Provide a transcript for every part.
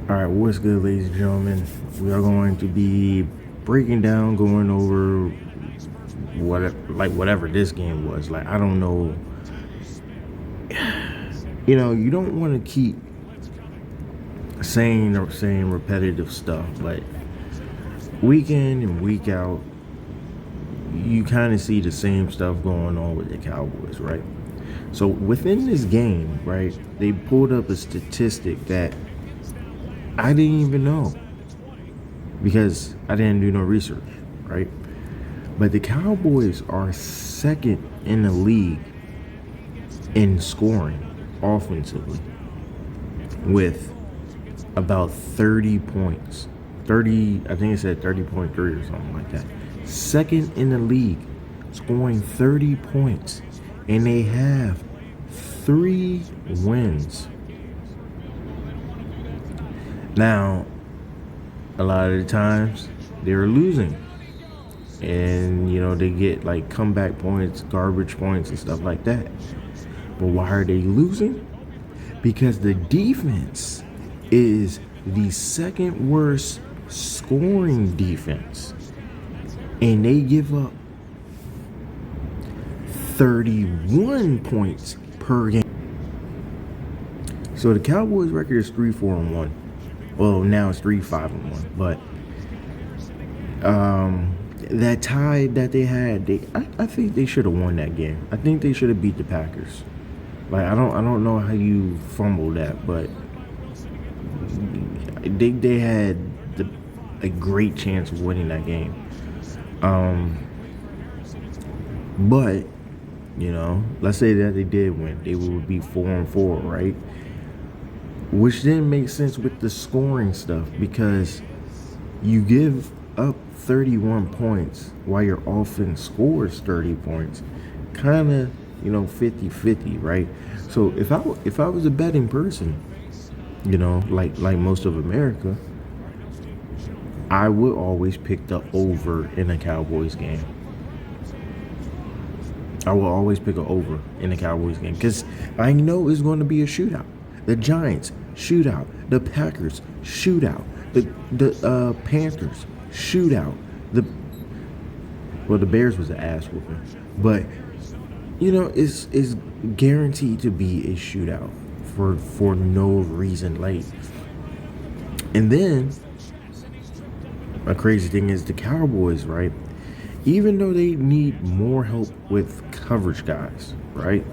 All right, what's good, ladies and gentlemen? We are going to be breaking down, going over whatever this game was. Like, I don't know. You don't want to keep saying repetitive stuff, but week in and week out, you kind of see the same stuff going on with the Cowboys, right? So within this game, right, they pulled up a statistic that I didn't even know because I didn't do no research, right? But the Cowboys are second in the league in scoring offensively with about 30 points. 30, I think it said 30.3 or something like that. Second in the league, scoring 30 points. And they have 3 wins. Now, a lot of the times they're losing. And, they get like comeback points, garbage points, and stuff like that. But why are they losing? Because the defense is the second worst scoring defense. And they give up 31 points per game. So the Cowboys record is 3-4-1. Well, now it's 3-5-1. But that tie that they had, I think they should have won that game. I think they should have beat the Packers. Like, I don't know how you fumbled that, but they had a great chance of winning that game. But let's say that they did win, they would be 4-4, right? Which didn't make sense with the scoring stuff, because you give up 31 points while your offense scores 30 points. Kind of 50-50, right? So if I was a betting person, like most of America, I would always pick the over in a Cowboys game. I will always pick an over in a Cowboys game because I know it's going to be a shootout. The Giants, shootout. The Packers, shootout. The Panthers, shootout. The Bears was an ass whooping, but it's guaranteed to be a shootout for no reason. Like, and then a crazy thing is the Cowboys, right? Even though they need more help with coverage guys, right?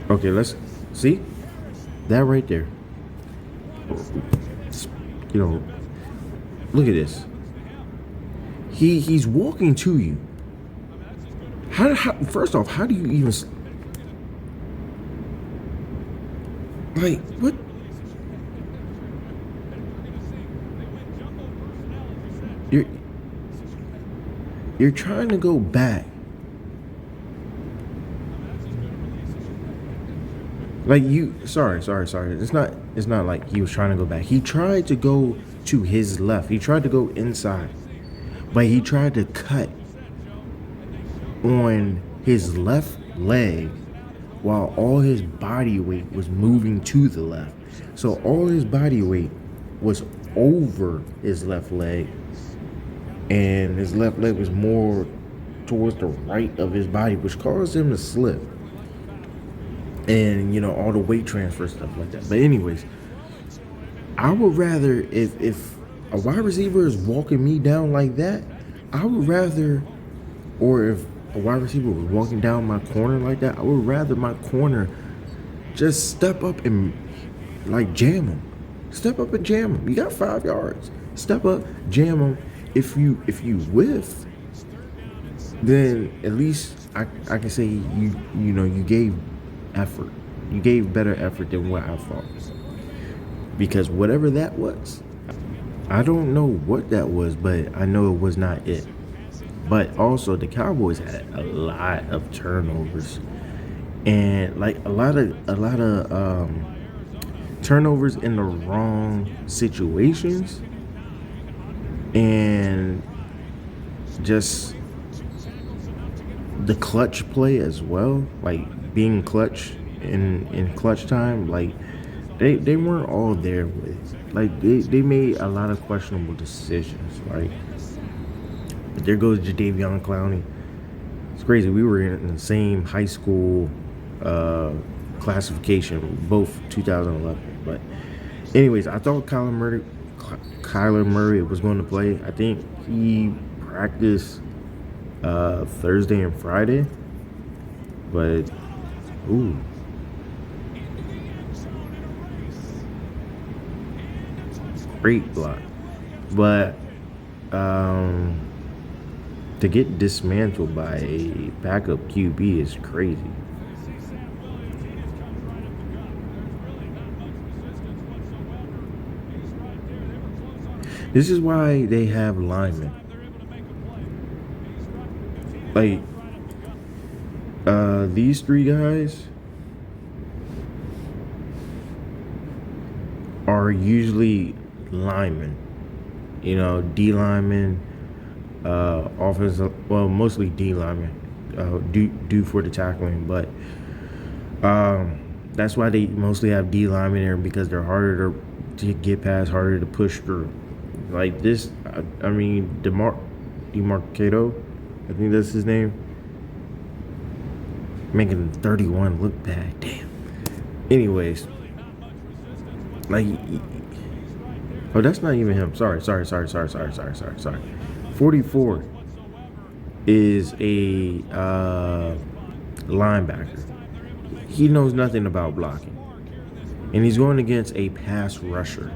Okay, let's see that right there. Look at this. He's walking to you. How first off, how do you even what? You're trying to go back. Like sorry. It's not like he was trying to go back. He tried to go to his left. He tried to go inside. But he tried to cut on his left leg while all his body weight was moving to the left. So all his body weight was over his left leg, and his left leg was more towards the right of his body, which caused him to slip. And all the weight transfer stuff like that. But anyways, I would rather, if a wide receiver is walking me down like that, I would rather, or if a wide receiver was walking down my corner like that, I would rather my corner just step up and jam him. Step up and jam him. You got 5 yards. Step up, jam him. If you whiff, then at least I can say you gave effort. You gave better effort than what I thought. Because whatever that was, I don't know what that was, but I know it was not it. But also the Cowboys had a lot of turnovers, and a lot of turnovers in the wrong situations, and just the clutch play as well, like being clutch in clutch time. Like, they weren't all there with. Like they made a lot of questionable decisions, right? But there goes Jadeveon Clowney. It's crazy. We were in the same high school classification, both 2011. But anyways, I thought Kyler Murray was going to play. I think he practiced Thursday and Friday. But ooh. Great block. But to get dismantled by a backup QB is crazy. This is why they have linemen. Like, these three guys are usually linemen. You know, D linemen, offensive, well, mostly D linemen, do for the tackling, but that's why they mostly have D linemen there, because they're harder to get past, harder to push through. Like this, I mean, DeMarcado, I think that's his name, making 31 look bad. Damn. Anyways, like, oh, that's not even him. Sorry. 44 is a linebacker. He knows nothing about blocking, and he's going against a pass rusher,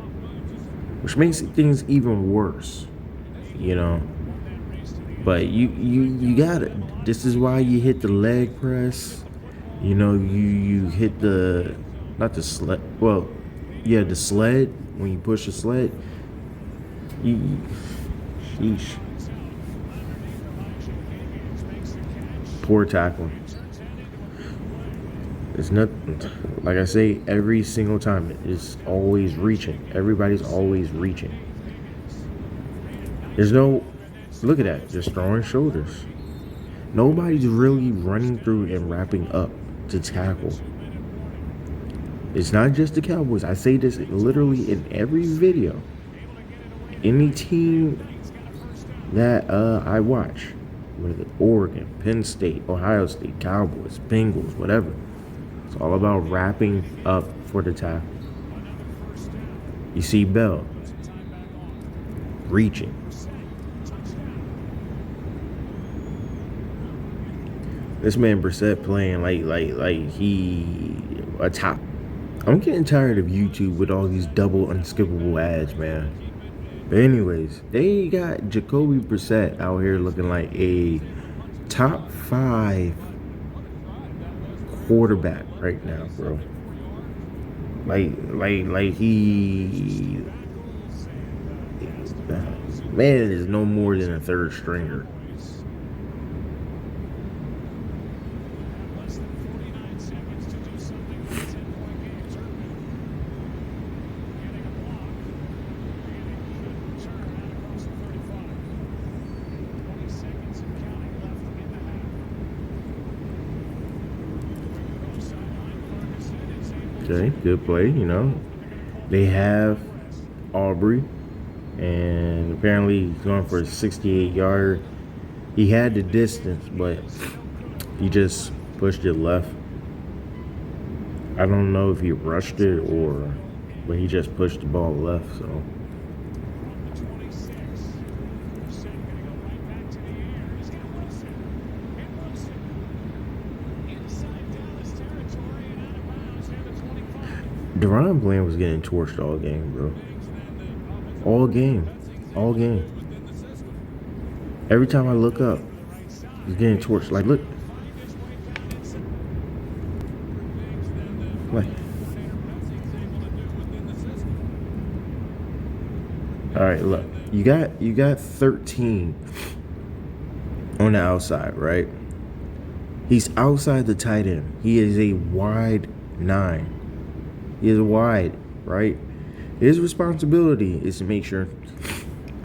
which makes things even worse, you know. But you got it. This is why you hit the leg press. You know, you hit the, not the sled. Well, yeah, the sled. When you push the sled, sheesh. Poor tackling. It's not, like I say every single time, it's always reaching. Everybody's always reaching. There's no, look at that, just throwing shoulders. Nobody's really running through and wrapping up to tackle. It's not just the Cowboys. I say this literally in every video. Any team that I watch, whether Oregon, Penn State, Ohio State, Cowboys, Bengals, whatever, it's all about wrapping up for the tackle. You see Bell reaching. This man Brissett playing like he a top. I'm getting tired of YouTube with all these double unskippable ads, man. But anyways, they got Jacoby Brissett out here looking like a top 5 quarterback right now, bro. Like he, man, is no more than a third stringer. Okay, good play, you know. They have Aubrey, and apparently he's going for a 68-yarder. He had the distance, but he just pushed it left. I don't know if he rushed it but he just pushed the ball left, so. DaRon Bland was getting torched all game, bro. All game. Every time I look up, he's getting torched. Like, look. Like. All right, look. You got 13 on the outside, right? He's outside the tight end. He is a wide 9. He is wide, right? His responsibility is to make sure.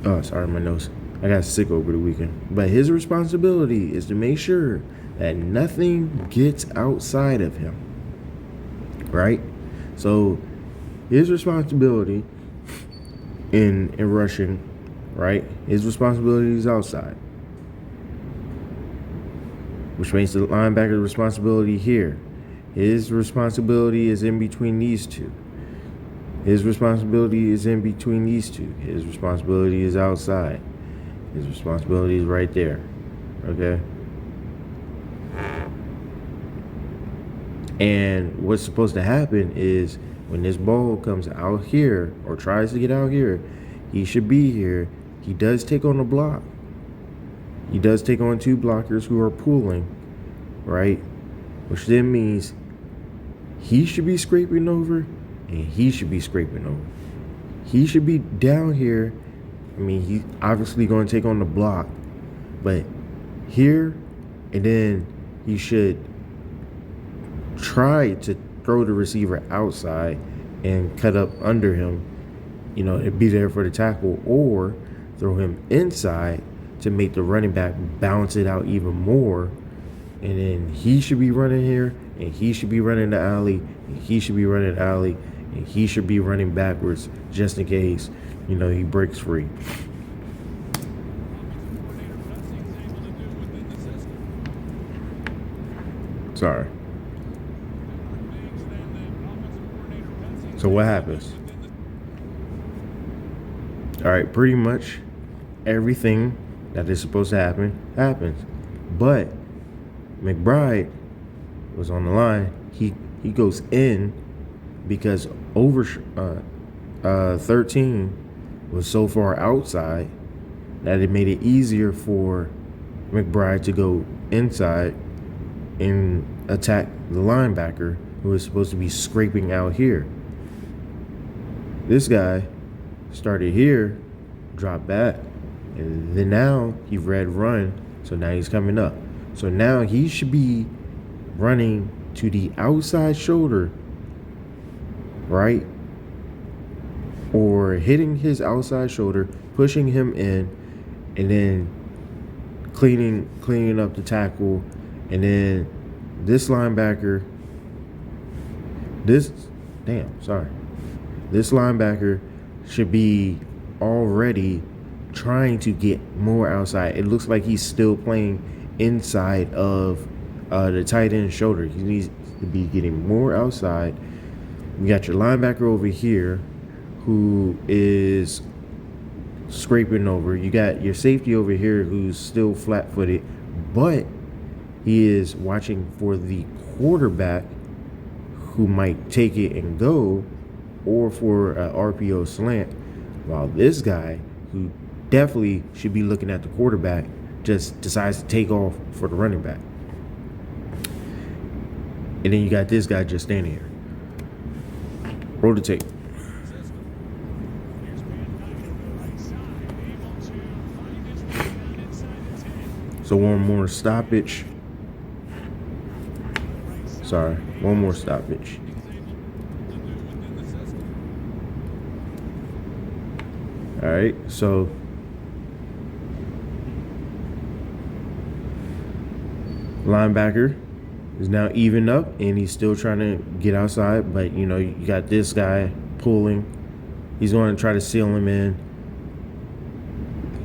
Oh, sorry, my nose. I got sick over the weekend. But his responsibility is to make sure that nothing gets outside of him, right? So his responsibility in rushing, right? His responsibility is outside, which makes the linebacker's responsibility here. His responsibility is in between these two. His responsibility is in between these two. His responsibility is outside. His responsibility is right there. Okay? And what's supposed to happen is when this ball comes out here or tries to get out here, he should be here. He does take on a block. He does take on two blockers who are pulling, right? Which then means he should be scraping over and he should be scraping over. He should be down here. I mean, he's obviously going to take on the block, but here, and then he should try to throw the receiver outside and cut up under him, you know, and be there for the tackle, or throw him inside to make the running back balance it out even more. And then he should be running here, and he should be running the alley, and he should be running the alley, and he should be running backwards just in case, you know, he breaks free. Sorry. So what happens? All right, pretty much everything that is supposed to happen happens. But McBride was on the line. He goes in because over 13 was so far outside that it made it easier for McBride to go inside and attack the linebacker who is supposed to be scraping out here. This guy started here, dropped back, and then now he read run, so now he's coming up. So now he should be running to the outside shoulder, right? Or hitting his outside shoulder, pushing him in, and then cleaning up the tackle. And then this linebacker, this linebacker should be already trying to get more outside. It looks like he's still playing inside of the tight end shoulder. He needs to be getting more outside. You got your linebacker over here who is scraping over. You got your safety over here who's still flat-footed, but he is watching for the quarterback who might take it and go, or for an RPO slant, while this guy, who definitely should be looking at the quarterback, just decides to take off for the running back. And then you got this guy just standing here. Roll the tape. So one more stoppage. One more stoppage. All right, so linebacker is now even up, and he's still trying to get outside, but you know, you got this guy pulling. He's going to try to seal him in.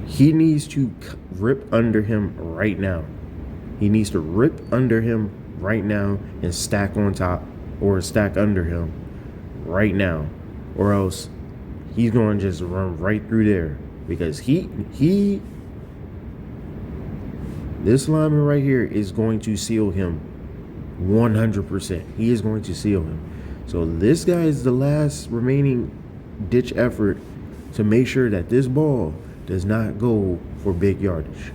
He needs to rip under him right now. He needs to rip under him right now and stack on top, or stack under him right now, or else he's going to just run right through there, because this lineman right here is going to seal him 100%. He is going to seal him. So this guy is the last remaining ditch effort to make sure that this ball does not go for big yardage.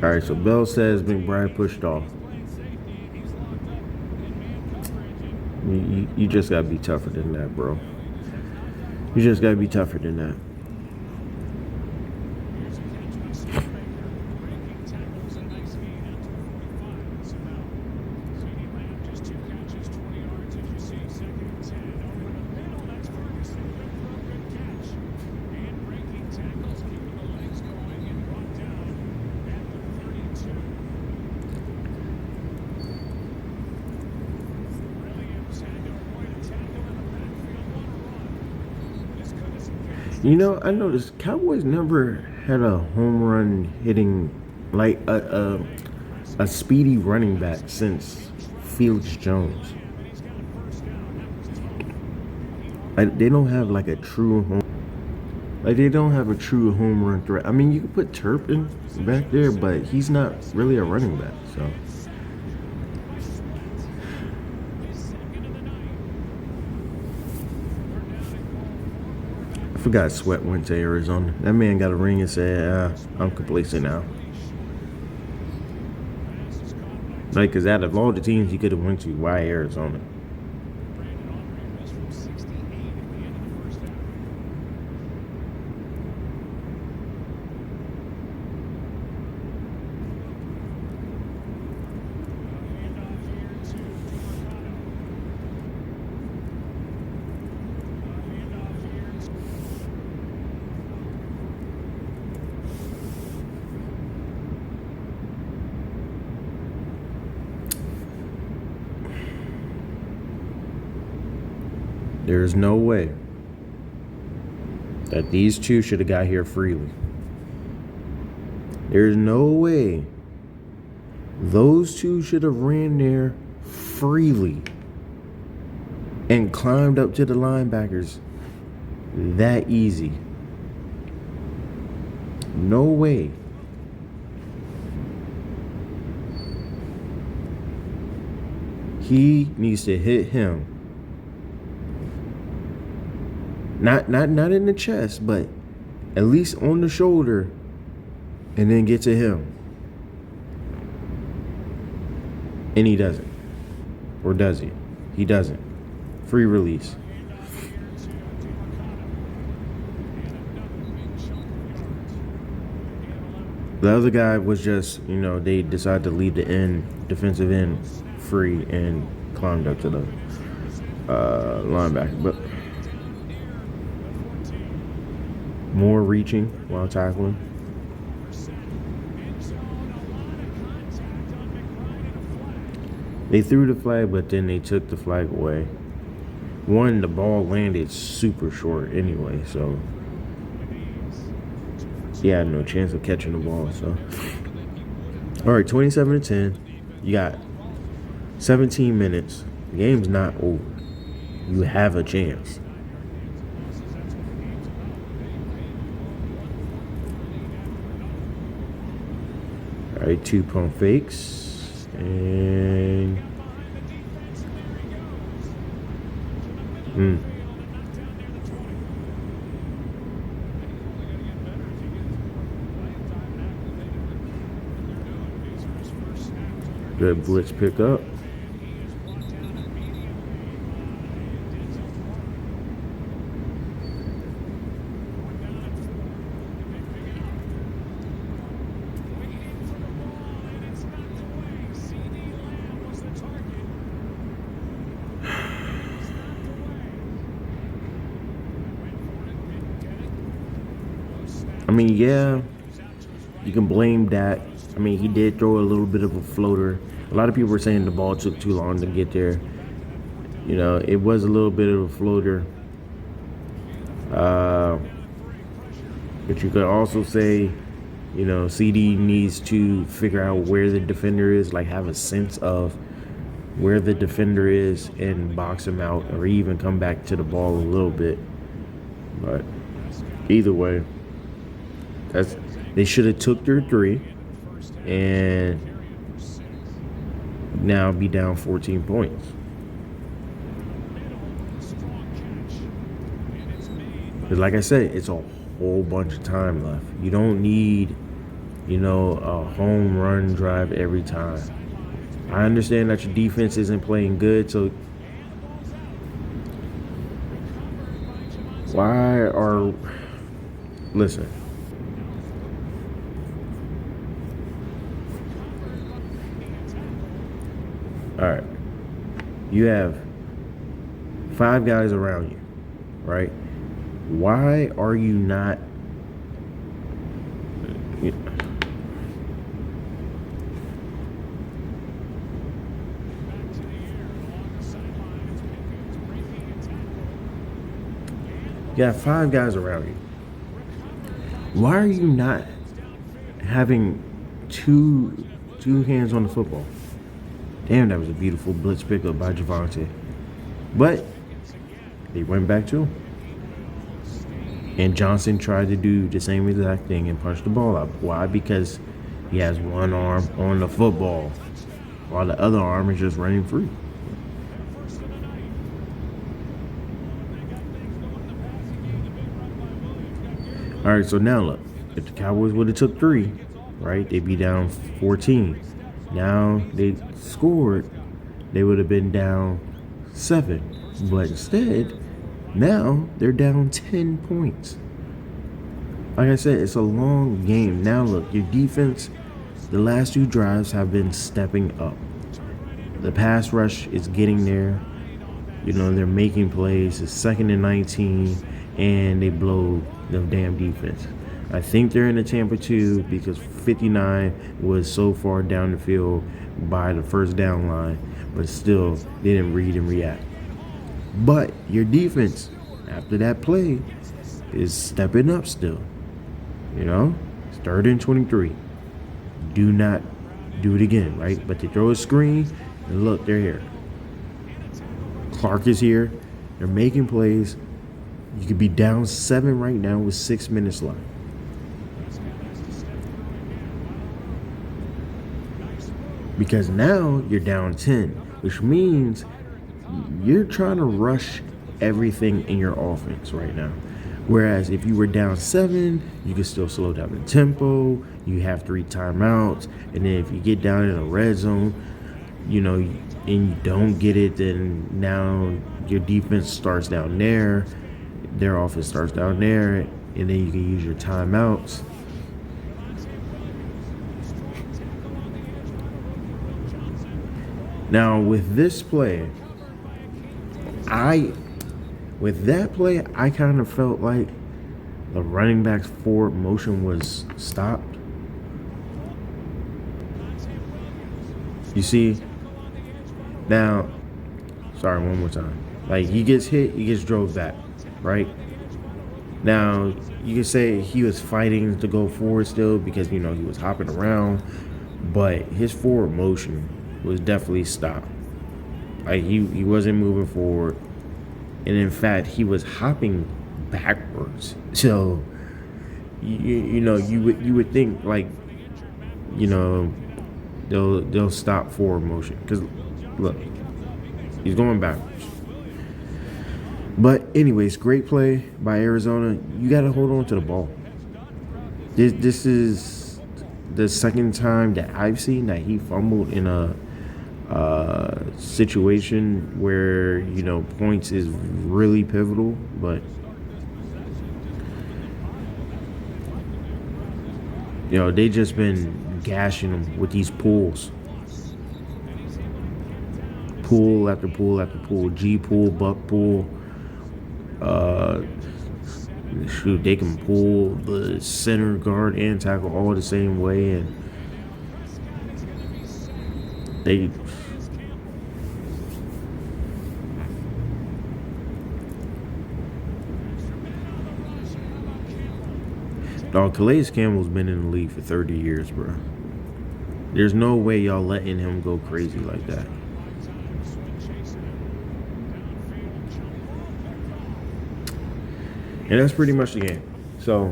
All right, so Bell says McBride pushed off. You just got to be tougher than that, bro. You just got to be tougher than that. I noticed Cowboys never had a home run hitting like a speedy running back since Felix Jones. Like they don't have like a true home. Like they don't have a true home run threat. I mean, you can put Turpin back there, but he's not really a running back. So I forgot Sweat went to Arizona. That man got a ring and said, "I'm complacent now." Like, cause out of all the teams he could have went to, why Arizona? There's no way that these two should have got here freely. There's no way those two should have ran there freely and climbed up to the linebackers that easy. No way. He needs to hit him. Not in the chest, but at least on the shoulder, and then get to him. And he doesn't. Or does he? He doesn't. Free release. The other guy was just, they decided to leave the defensive end free and climbed up to the linebacker. But more reaching while tackling. They threw the flag, but then they took the flag away. One, the ball landed super short anyway, so he had no chance of catching the ball. So, all right, 27-10. You got 17 minutes. The game's not over. You have a chance. All right, 2 pump fakes and good blitz pickup. I mean, yeah, you can blame that. I mean, he did throw a little bit of a floater. A lot of people were saying the ball took too long to get there. It was a little bit of a floater. But you could also say, CD needs to figure out where the defender is, like have a sense of where the defender is and box him out, or even come back to the ball a little bit. But either way, they should have took their 3 and now be down 14 points. But like I said, it's a whole bunch of time left. You don't need, a home run drive every time. I understand that your defense isn't playing good, so listen. All right. You have 5 guys around you, right? Why are you not? You got 5 guys around you. Why are you not having two hands on the football? Damn, that was a beautiful blitz pickup by Javante. But they went back to him. And Johnson tried to do the same exact thing and punch the ball out. Why? Because he has one arm on the football while the other arm is just running free. All right, so now look. If the Cowboys would have took 3, right, they'd be down 14. Now they scored, they would have been down 7. But instead, now they're down 10 points. Like I said, it's a long game. Now look, your defense, the last 2 drives have been stepping up. The pass rush is getting there. You know, they're making plays. It's 2nd and 19, and they blow the damn defense. I think they're in the Tampa 2 because 59 was so far down the field by the first down line, but still they didn't read and react. But your defense, after that play, is stepping up still. You know, it's 3rd and 23. Do not do it again, right? But they throw a screen, and look, they're here. Clark is here. They're making plays. You could be down 7 right now with 6 minutes left. Because now you're down 10, which means you're trying to rush everything in your offense right now. Whereas if you were down 7, you can still slow down the tempo. You have 3 timeouts. And then if you get down in a red zone, you know, and you don't get it, then now your defense starts down there. Their offense starts down there. And then you can use your timeouts. Now, with this play, I kind of felt like the running back's forward motion was stopped. You see? Now, sorry, one more time. Like, he gets hit, he gets drove back, right? Now, you can say he was fighting to go forward still because, you know, he was hopping around, but his forward motion was definitely stopped. Like, he wasn't moving forward. And in fact, he was hopping backwards. So, you know, you would think, like, you know, they'll stop forward motion. Because, look, he's going backwards. But anyways, great play by Arizona. You got to hold on to the ball. This is the second time that I've seen that he fumbled in a situation where, you know, points is really pivotal. But, you know, they just been gashing him with these pulls. Pull after pull after pull. G pull, buck pull. Shoot, they can pull the center, guard, and tackle all the same way, and they dog. Calais Campbell's been in the league for 30 years, bro. There's no way y'all letting him go crazy like that. And that's pretty much the game. So,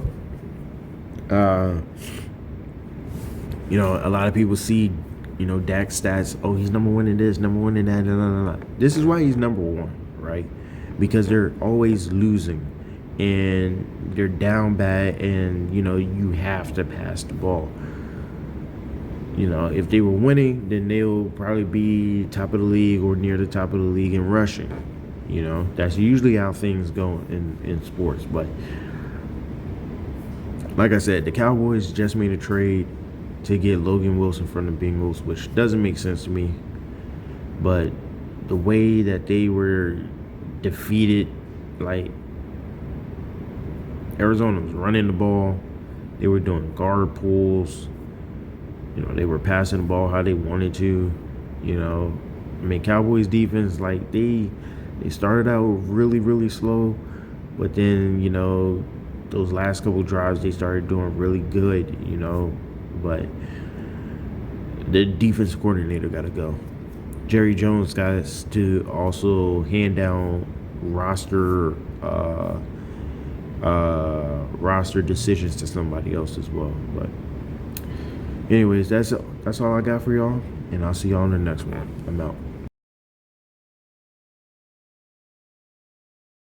you know, a lot of people see, you know, Dak's stats. Oh, he's number 1 in this, number 1 in that. No. This is why he's number 1, right? Because they're always losing, and they're down bad, and, you know, you have to pass the ball. You know, if they were winning, then they'll probably be top of the league or near the top of the league in rushing. You know, that's usually how things go in sports. But like I said, the Cowboys just made a trade to get Logan Wilson from the Bengals, which doesn't make sense to me. But the way that they were defeated, like, Arizona was running the ball. They were doing guard pulls. You know, they were passing the ball how they wanted to. You know, I mean, Cowboys defense, like, they started out really, really slow, but then, you know, those last couple drives they started doing really good, but the defense coordinator got to go. Jerry Jones got to also hand down roster decisions to somebody else as well. But anyways, that's all I got for y'all, and I'll see y'all in the next one. I'm out.